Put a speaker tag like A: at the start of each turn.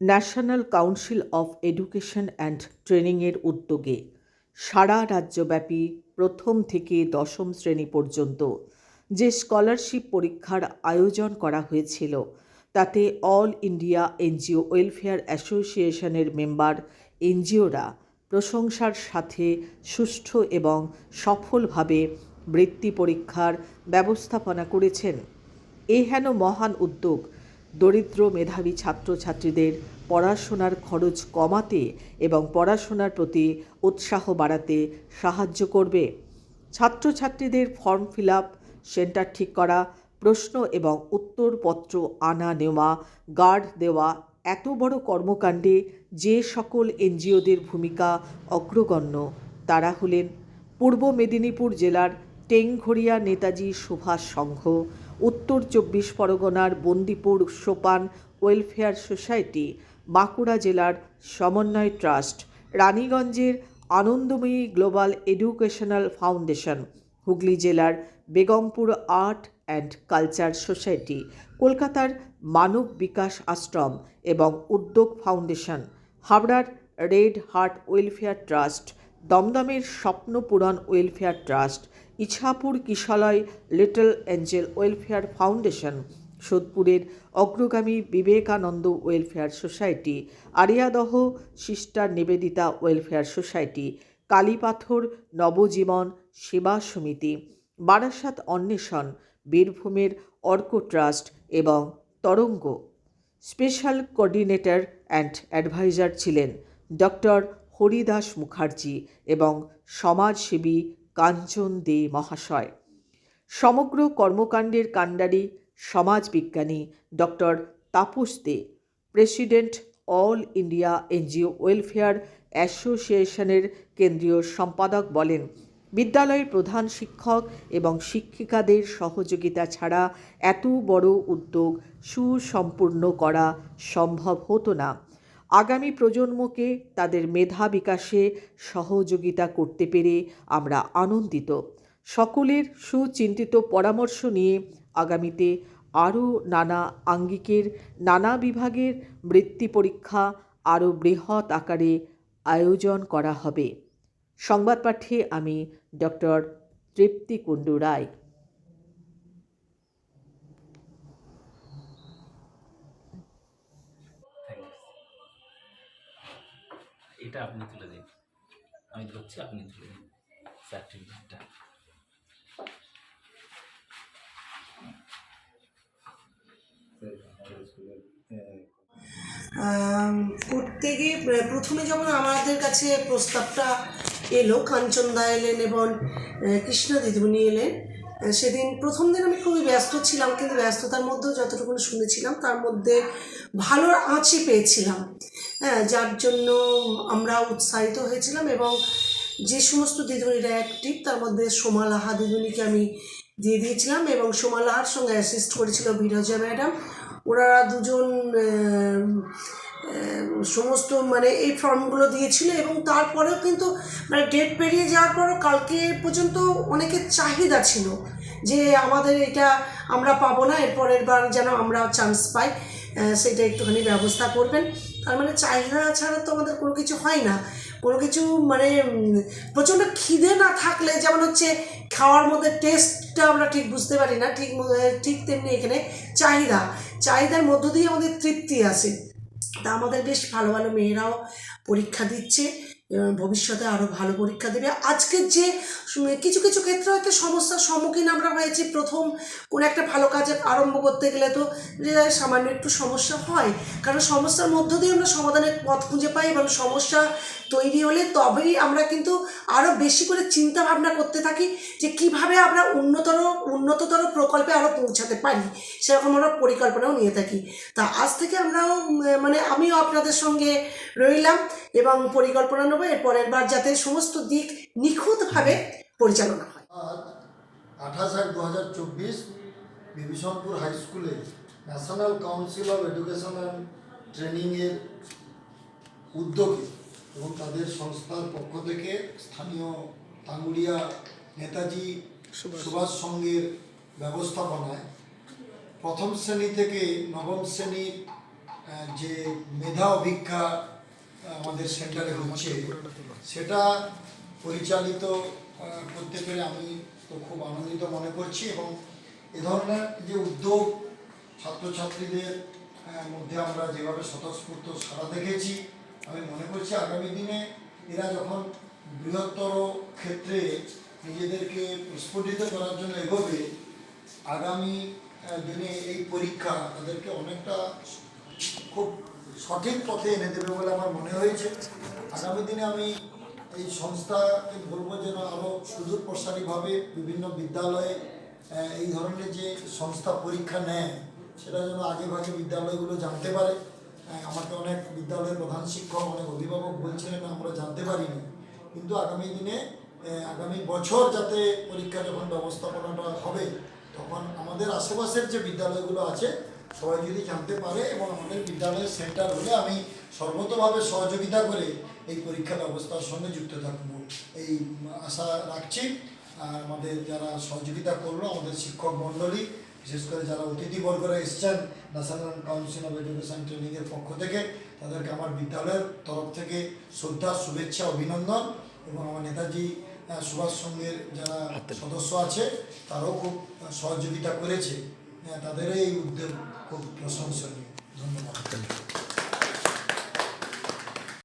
A: National council of education and ট্রেনিংয়ের উদ্যোগে সারা রাজ্যব্যাপী প্রথম থেকে দশম শ্রেণী পর্যন্ত যে স্কলারশিপ পরীক্ষার আয়োজন করা হয়েছিল তাতে অল ইন্ডিয়া এনজিও ওয়েলফেয়ার অ্যাসোসিয়েশনের মেম্বার এনজিওরা প্রশংসার সাথে সুষ্ঠু এবং সফলভাবে বৃত্তি পরীক্ষার ব্যবস্থাপনা করেছেন। এই হেন মহান উদ্যোগ দরিদ্র মেধাবী ছাত্রছাত্রীদের পড়াশোনার খরচ কমাতে এবং পড়াশোনার প্রতি উৎসাহ বাড়াতে সাহায্য করবে। ছাত্রছাত্রীদের ফর্ম ফিল আপ, সেন্টার ঠিক করা, প্রশ্ন এবং উত্তরপত্র আনা নেওয়া, গার্ড দেওয়া এত বড় কর্মকাণ্ডে যে সকল এনজিওদের ভূমিকা অগ্রগণ্য তারা হলেন পূর্ব মেদিনীপুর জেলার টেংঘরিয়া নেতাজি সুভাষ সংঘ, উত্তর 24 পরগনার বন্দিপুর সোপান ওয়েলফেয়ার সোসাইটি, বাঁকুড়া জেলার সমন্বয় ট্রাস্ট, রানীগঞ্জের Anandamayee global educational foundation, Hooghly জেলার Begampur art and culture society, কলকাতার মানব বিকাশ আশ্রম এবং উদ্যোগ ফাউন্ডেশন, হাবড়ার রেড হার্ট ওয়েলফেয়ার ট্রাস্ট, দমদমের Swapnapuran welfare trust, Ichapur Kishalay little angel welfare foundation, সোদপুরের Agragami Vivekananda welfare society, Ariadaha sister Nivedita welfare society, Kalipathar Nabajiban Seva Samiti, Barasat Anweshan, বীরভূমের অর্ক ট্রাস্ট এবং Tarang. Special coordinator and adviser ছিলেন ডক্টর হরিদাস মুখার্জি এবং সমাজসেবী কাঞ্চন দে মহাশয়। সমগ্র কর্মকাণ্ডের কাণ্ডারি সমাজবিজ্ঞানী doctor Tapas De, president all India NGO welfare অ্যাসোসিয়েশনের কেন্দ্রীয় সম্পাদক বলেন, বিদ্যালয়ের প্রধান শিক্ষক এবং শিক্ষিকাদের সহযোগিতা ছাড়া এত বড় উদ্যোগ সুসম্পূর্ণ করা সম্ভব হতো না। আগামী প্রজন্মকে তাদের মেধা বিকাশে সহযোগিতা করতে পেরে আমরা আনন্দিত। সকলের সুচিন্তিত পরামর্শ নিয়ে আগামীতে আরও নানা আঙ্গিকের নানা বিভাগের বৃত্তি পরীক্ষা আরও বৃহৎ আকারে আয়োজন করা হবে। সংবাদ পাঠে আমি ডক্টর তৃপ্তি কুণ্ডু রায়।
B: এটা আপনি তুলে দিন, আমি ধরছি, আপনি তুলে দিন সার্টিফিকেটটা।
C: করতে গিয়ে প্রথমে যখন আমাদের কাছে প্রস্তাবটা এলো, কাঞ্চনদা এলেন এবং কৃষ্ণা দিদিমণি এলেন, সেদিন প্রথম দিন আমি খুবই ব্যস্ত ছিলাম, কিন্তু ব্যস্ততার মধ্যেও যতটুকু শুনেছিলাম তার মধ্যে ভালো আঁচই পেয়েছিলাম, যার জন্য আমরা উৎসাহিত হয়েছিলাম। এবং যে সমস্ত দিদিমণিরা অ্যাক্টিভ তার মধ্যে সোমা লাহা দিদিমণিকে আমি দিয়ে দিয়েছিলাম এবং সোমা লাহার সঙ্গে অ্যাসিস্ট করেছিল বিরজা ম্যাডাম। ওনারা দুজন সমস্ত এই ফর্মগুলো দিয়েছিল এবং তারপরেও কিন্তু ডেট পেরিয়ে যাওয়ার পরও কালকে পর্যন্ত অনেকের চাহিদা ছিল যে আমাদের এটা আমরা পাবো না, এরপরের বার যেন আমরা চান্স পাই, সেটা একটুখানি ব্যবস্থা করবেন। তার চাহিদা ছাড়া তো আমাদের কোনো কিছু হয় না। কোনো কিছু প্রচণ্ড খিদে না থাকলে যেমন হচ্ছে খাওয়ার মধ্যে টেস্টটা আমরা ঠিক বুঝতে পারি না, ঠিক তেমনি এখানে চাহিদার মধ্য দিয়ে আমাদের তৃপ্তি আসে। তা আমাদের বেশ ভালো ভালো মেয়েরাও পরীক্ষা দিচ্ছে, ভবিষ্যতে আরও ভালো পরীক্ষা দেবে। আজকের যে কিছু কিছু ক্ষেত্রে হয়তো সমস্যার সম্মুখীন আমরা হয়েছি, প্রথম কোনো একটা ভালো কাজ আরম্ভ করতে গেলে তো সামান্য একটু সমস্যা হয়, কারণ সমস্যার মধ্য দিয়ে আমরা সমাধানের পথ খুঁজে পাই এবং সমস্যা তৈরি হলে তবেই আমরা কিন্তু আরও বেশি করে চিন্তা ভাবনা করতে থাকি যে কীভাবে আমরা উন্নততর প্রকল্পে আরও পৌঁছাতে পারি, সেরকম আমরা পরিকল্পনাও নিয়ে থাকি। তা আজ থেকে আমরাও আমিও আপনাদের সঙ্গে রইলাম এবং পরিকল্পনা নেব এরপরের বার যাতে সমস্ত দিক নিখুঁতভাবে পরিচালনা হয়।
D: আজ 28/8/2024 বিভীষণপুর হাই স্কুলে national council of education and ট্রেনিংয়ের উদ্যোগে এবং তাদের সংস্থার পক্ষ থেকে স্থানীয় টাঙ্গুরিয়া নেতাজি সুভাষ সংঘের ব্যবস্থাপনায় প্রথম শ্রেণী থেকে নবম শ্রেণীর যে মেধা অভিজ্ঞা আমাদের সেন্টারে হচ্ছে সেটা পরিচালিত করতে পেরে আমি তো খুব আনন্দিত মনে করছি। এবং এ ধরনের যে উদ্যোগ ছাত্রছাত্রীদের মধ্যে আমরা যেভাবে স্বতঃস্ফূর্ত সাড়া দেখেছি, আমি মনে করছি আগামী দিনে এরা যখন বৃহত্তর ক্ষেত্রে নিজেদেরকে প্রস্ফুটিত করার জন্য এগোবে, আগামী দিনে এই পরীক্ষা তাদেরকে অনেকটা খুব সঠিক পথে এনে দেবে বলে আমার মনে হয়েছে। আগামী দিনে আমি এই সংস্থাকে বলবো যেন আরও সুদূর প্রসারীভাবে বিভিন্ন বিদ্যালয়ে এই ধরনের যে সংস্থা পরীক্ষা নেয় সেটা যেন আগে ভাগে বিদ্যালয়গুলো জানতে পারে। আমাকে অনেক বিদ্যালয়ের প্রধান শিক্ষক, অনেক অভিভাবক বলছিলেন আমরা জানতে পারিনি, কিন্তু আগামী দিনে আগামী বছর যাতে পরীক্ষা যখন ব্যবস্থাপনাটা হবে তখন আমাদের আশেপাশের যে বিদ্যালয়গুলো আছে সবাই যদি জানতে পারে এবং আমাদের বিদ্যালয়ের সেন্টার হলে আমি সর্বতোভাবে সহযোগিতা করে এই পরীক্ষা ব্যবস্থার সঙ্গে যুক্ত থাকবো এই আশা রাখছি। আর আমাদের যারা সহযোগিতা করলো, আমাদের শিক্ষক মণ্ডলী, বিশেষ করে যারা অতিথিবর্গরা এসছেন ন্যাশনাল কাউন্সিল অফ এডুকেশন ট্রেনিংয়ের পক্ষ থেকে, তাদেরকে আমার বিদ্যালয়ের তরফ থেকে শ্রদ্ধা, শুভেচ্ছা, অভিনন্দন। এবং আমার নেতাজি সুভাষ সংঘের যারা সদস্য আছে তারাও খুব সহযোগিতা করেছে, তাদের এই উদ্যোগ খুব প্রশংসনীয়। ধন্যবাদ।